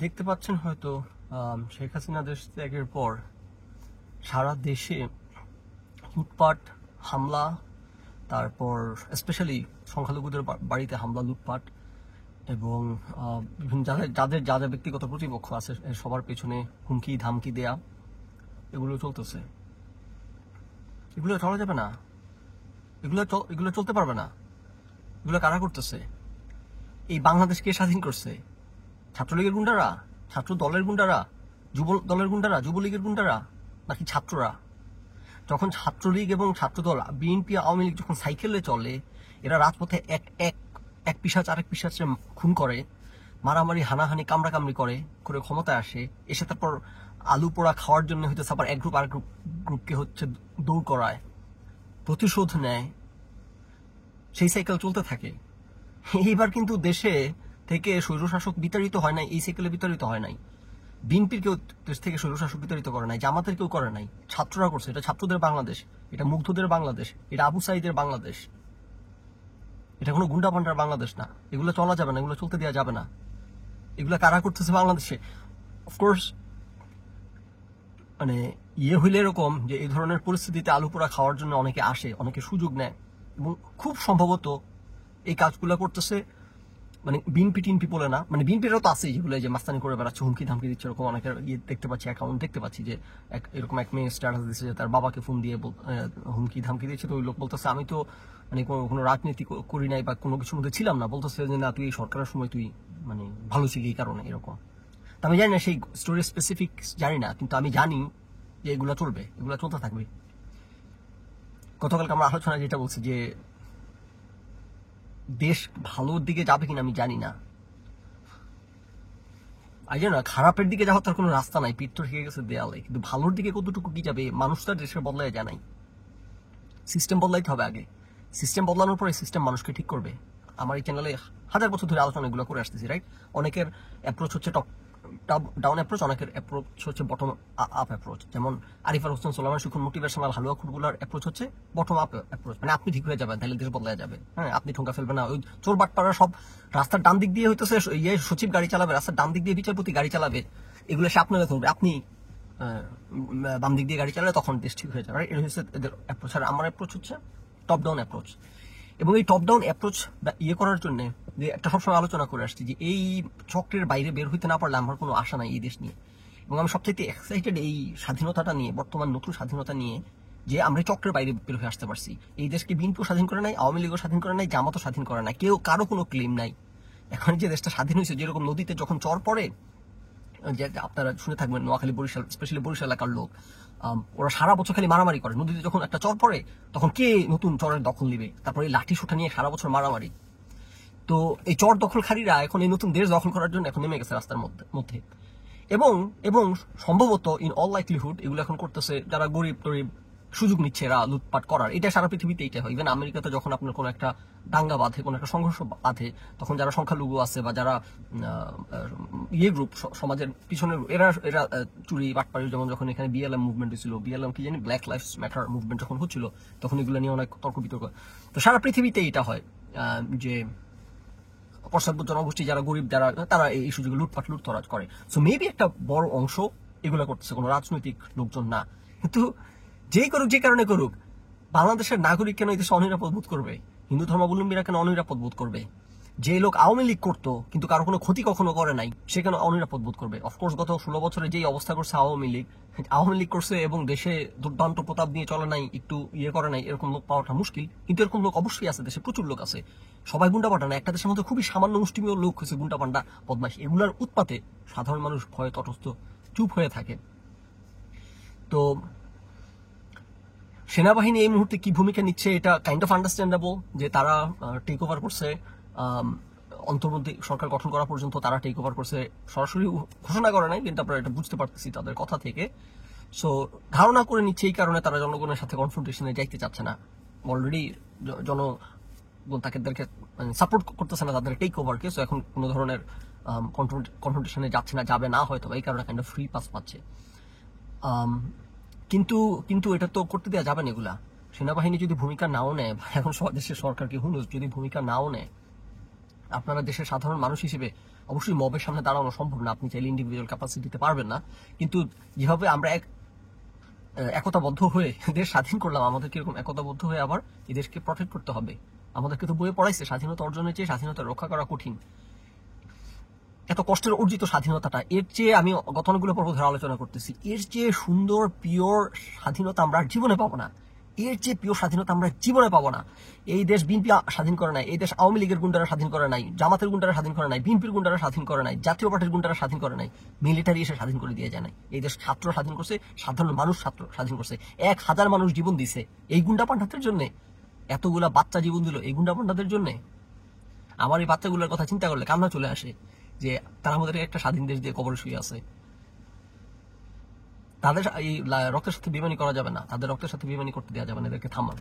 দেখতে পাচ্ছেন হয়তো শেখ হাসিনা দেশ ত্যাগের পর সারা দেশে লুটপাট, হামলা, তারপর স্পেশালি সংখ্যালঘুদের বাড়িতে হামলা, লুটপাট এবং বিভিন্ন যাদের যাদের ব্যক্তিগত প্রতিপক্ষ আছে সবার পেছনে হুমকি ধামকি দেয়া, এগুলো চলতেছে। এগুলো চলা যাবে না, এগুলো চলতে পারবে না। এগুলো কারা করতেছে? এই বাংলাদেশ কে স্বাধীন করছে? ছাত্রলীগের গুন্ডারা, ছাত্র দলের গুন্ডারা, যুব দলের গুন্ডারা, যুবলীগের গুন্ডারা, নাকি ছাত্ররা? যখন ছাত্রলীগ এবং ছাত্রদল, বিএনপি, আওয়ামী লীগ যখন সাইকেলে চলে, এরা রাজপথে এক এক এক পিশাচ আরেক পিশাচে খুন করে, মারামারি, হানাহানি, কামড়াকামড়ি করে করে ক্ষমতায় আসে, এসে তারপর আলু পোড়া খাওয়ার জন্য হয়তো আবার এক গ্রুপ আরেক গ্রুপকে হচ্ছে দৌড় করায়, প্রতিশোধ নেয়, সেই সাইকেল চলতে থাকে। এইবার কিন্তু দেশে থেকে স্বৈরশাসক বিতাড়িত হয় নাই, এই সাইকেলে বিতাড়িত হয় নাই। বিএনপির কেউ দেশ থেকে স্বৈরশাসক বিতাড়িত করে নাই, জামাতের কেউ করে নাই, ছাত্ররা করছে। এটা ছাত্রদের বাংলাদেশ, এটা মুগ্ধদের বাংলাদেশ, এটা আবু সাইদের বাংলাদেশ, এটা কোনো গুন্ডা পান্ডার বাংলাদেশ না। এগুলো চলা যাবে না, এগুলো চলতে দেওয়া যাবে না। এগুলো কারা করতেছে বাংলাদেশে? অফকোর্স মানে হইলে এরকম যে এই ধরনের পরিস্থিতিতে আলু পোড়া খাওয়ার জন্য অনেকে আসে, অনেকে সুযোগ নেয় এবং খুব সম্ভবত এই কাজগুলো করতেছে মানে বিএনপি টিনপি বলে না, মানে বিএনপিরও তো আছেই যেগুলো যে মাস্তানি করে বেড়াচ্ছে, হুমকি ধামকি দিচ্ছে, এরকম অনেকের দেখতে পাচ্ছি, অ্যাকাউন্ট দেখতে পাচ্ছি যে এরকম এক মেয়ে স্ট্যাটাস দিচ্ছে যে তার বাবাকে ফোন দিয়ে হুমকি ধামকি দিচ্ছে। তো ওই লোক বলতেছে আমি তো মানে কোনো রাজনীতি করি নাই বা কোনো কিছুর মধ্যে ছিলাম না, বলতেছে যে না তুই এই সরকারের সময় তুই মানে ভালো ছিলি এই কারণে এরকম। তো আমি জানি না সেই স্টোরি স্পেসিফিক, জানি না, কিন্তু আমি জানি যে এগুলো চলবে, এগুলো চলতে থাকবে। গতকালকে আমরা আলোচনায় যেটা বলছি যে দেশ ভালোর দিকে যাবে কিনা আমি জানি না। জানি না, খারাপের দিকে যাওয়ার তার কোনো রাস্তা নাই, পিঠ তো ঠেকে গেছে দেয়ালে, কিন্তু ভালোর দিকে কতটুকু কি যাবে মানুষ তার দেশের বদলায় জানাই। সিস্টেম বদলাইতে হবে আগে, সিস্টেম বদলানোর পরে সিস্টেম মানুষকে ঠিক করবে। আমার এই চ্যানেলে হাজার বছর ধরে আলোচনা এগুলো করে আসতেছি, রাইট? অনেকের অ্যাপ্রোচ হচ্ছে টপ ডাউন অ্যাপ্রোচ, অনেকের অ্যাপ্রোচ হচ্ছে বটম আপ অ্যাপ্রোচ। যেমন আরিফার হোসেন সোলাইমান সুখন মোটিভেশনাল হালুয়া খুরগুলার অ্যাপ্রোচ হচ্ছে বটম আপ অ্যাপ্রোচ, মানে আপনি ঠিক হয়ে যাবেন, তাহলে দেশ বদলায় যাবে। হ্যাঁ, আপনি ঠোঙ্কা ফেলবেন না। ওই চোর বাটপাড়া সব রাস্তার ডান দিক দিয়ে হইতেছে সচিব গাড়ি চালাবে, রাস্তার ডান দিক দিয়ে বিচারপতি গাড়ি চালাবে, এগুলো সে আপনারা ধরবে, আপনি বাম দিক দিয়ে গাড়ি চালালে তখন দেশ ঠিক হয়ে যাবে। এটা হচ্ছে এদের অ্যাপ্রোচ। আর আমার অ্যাপ্রোচ হচ্ছে টপ ডাউন অ্যাপ্রোচ। এবং এই টপ ডাউন অ্যাপ্রোচ করার জন্য যে একটা সবসময় আলোচনা করে আসছি যে এই চক্রের বাইরে বের হইতে না পারলে আমার কোনো আশা নাই এই দেশ নিয়ে। এবং আমি সবচেয়ে এক্সাইটেড এই স্বাধীনতাটা নিয়ে, বর্তমান নতুন স্বাধীনতা নিয়ে, যে আমরা চক্রের বাইরে বের হয়ে আসতে পারছি। এই দেশকে বিএনপিও স্বাধীন করে নাই, আওয়ামী লীগও স্বাধীন করে নাই, জামাতও স্বাধীন করে নাই, কেউ কারো কোনো ক্লেম নাই। এখন যে দেশটা স্বাধীন হয়েছে, যেরকম নদীতে যখন চর পড়ে, যে আপনারা শুনে থাকবেন নোয়াখালী, বরিশাল, স্পেশালি বরিশাল এলাকার লোক, ওরা সারা বছর খালি মারামারি করে। নদীতে যখন একটা চর পড়ে তখন কে নতুন চরের দখল নিবে, তারপরে এই লাঠি সোঠা নিয়ে সারা বছর মারামারি। তো এই চর দখলকারীরা এখন এই নতুন দেশ দখল করার জন্য এখন নেমে গেছে রাস্তার মধ্যে। এবং এবং সম্ভবত ইন অল লাইকলিহুড এগুলো এখন করতেছে যারা গরিব টরিব, সুযোগ নিচ্ছে এরা লুটপাট করার। এটা সারা পৃথিবীতে এইটা হয়। ইভেন আমেরিকাতে যখন আপনার কোনো একটা দাঙ্গা বাঁধে, কোনো একটা সংঘর্ষ বাঁধে, তখন যারা সংখ্যালঘু আছে বা যারা গ্রুপ সমাজের পিছনের, এরা এরা চুরি বাটপাড়ি, যেমন যখন এখানে বিএলএম মুভমেন্ট হয়েছিল, বিএলএম কি জানি, ব্ল্যাক লাইফস ম্যাটার মুভমেন্ট যখন হচ্ছিল, তখন এগুলো নিয়ে অনেক তর্ক বিতর্ক। তো সারা পৃথিবীতে এটা হয় যে পশ্চাৎপদ জনগোষ্ঠী যারা গরিব, যারা তারা এই সুযোগে লুটপাট লুটতরাজ করে। সো মেবি একটা বড় অংশ এগুলো করতেছে, কোনো রাজনৈতিক লোকজন না। কিন্তু যেই করুক, যে কারণে করুক, বাংলাদেশের নাগরিক কেন এই দেশে অনিরাপদ বোধ করবে? হিন্দু ধর্মাবলম্বীরা কেন অনিরাপদ বোধ করবে? যে লোক আওয়ামী লীগ করতো কিন্তু কারো কোনো ক্ষতি কখনো করে নাই, সে কেন অনিরাপদ বোধ করবে? অফকোর্স গত 16 বছরে যেই অবস্থা করছে আওয়ামী লীগ করছে এবং দেশে দুর্দান্ত প্রতাপ নিয়ে চলে নাই, একটু করে নাই, এরকম লোক পাওয়াটা মুশকিল। কিন্তু এরকম লোক অবশ্যই আছে, দেশে প্রচুর লোক আছে। সবাই গুন্ডা পান্ডা না, একটা দেশের মধ্যে খুবই সামান্য মুষ্টিমেয় লোক হচ্ছে গুন্ডা পান্ডা বদমাশ। এগুলার উৎপাতে সাধারণ মানুষ ভয়ে তটস্থ চুপ হয়ে থাকে। তো সেনাবাহিনী এই মুহূর্তে কি ভূমিকা নিচ্ছে এটা কাইন্ড অফ আন্ডারস্ট্যান্ডেবল, যে তারা টেক ওভার করছে, অন্তর্বর্তী সরকার গঠন করা পর্যন্ত তারা টেক ওভার করছে, সরাসরি ঘোষণা করে নাই, কিন্তু আপনারা এটা বুঝতে পারতেছি তাদের কথা থেকে। সো ধারণা করে নিচ্ছে এই কারণে তারা জনগণের সাথে কনফ্রন্টেশনে যাইতে চাচ্ছে না। অলরেডি জনগণ তাদেরকে সাপোর্ট করতেছে না তাদের টেক ওভারকে। সো এখন কোনো ধরনের কনফ্রন্টেশনে যাচ্ছে না, যাবে না হয়তো, এই কারণে কাইন্ড অফ ফ্রি পাস পাচ্ছে। কিন্তু কিন্তু এটা তো করতে দেওয়া যাবে না এগুলা। সেনাবাহিনী যদি ভূমিকা নাও নেয়, এখন দেশের সরকারকে যদি ভূমিকা নাও নেয়, আপনারা দেশের সাধারণ মানুষ হিসেবে অবশ্যই মবের সামনে দাঁড়ানো সম্ভব না, আপনি চাইলে ইন্ডিভিজুয়াল ক্যাপাসিটিতে পারবেন না, কিন্তু যেভাবে আমরা একতাবদ্ধ হয়ে দেশ স্বাধীন করলাম, আমাদের কিরকম একতাবদ্ধ হয়ে আবার এই দেশকে প্রটেক্ট করতে হবে। আমাদেরকে তো বইয়ে পড়াইছে স্বাধীনতা অর্জনের চেয়ে স্বাধীনতা রক্ষা করা কঠিন। এত কষ্টের অর্জিত স্বাধীনতাটা, এর চেয়ে আমি গত অনেকগুলো পর্ব ধরে আলোচনা করতেছি, এর চেয়ে সুন্দর পিওর স্বাধীনতা আমরা জীবনে পাবো না। এর চেয়ে পিওর স্বাধীনতা আমরা জীবনে পাবো না। এই দেশ বিএনপি স্বাধীন করে নাই, এই দেশ আওয়ামী লীগের গুন্ডারা স্বাধীন করে নাই, জামাতের গুন্ডারা স্বাধীন করে নাই, বিএনপির গুন্ডারা স্বাধীন করে নাই, জাতীয় পার্টির গুন্ডারা স্বাধীন করে নাই, মিলিটারি এসে স্বাধীন করে দিয়ে যায় নাই। এই দেশ ছাত্র স্বাধীন করছে, সাধারণ মানুষ ছাত্র স্বাধীন করছে। 1000 মানুষ জীবন দিছে এই গুন্ডা পান্ডাদের জন্য, এতগুলা বাচ্চা জীবন দিল এই গুন্ডা পান্ডাদের জন্য। আমার এই বাচ্চাগুলোর কথা চিন্তা করলে কান্না চলে আসে যে তারা আমাদের একটা স্বাধীন দেশ দিয়ে কবরে শুয়ে আছে। তাদের এই রক্তের সাথে বেইমানি করা যাবে না, তাদের রক্তের সাথে বেইমানি করতে দেওয়া যাবে না, এদেরকে থামান।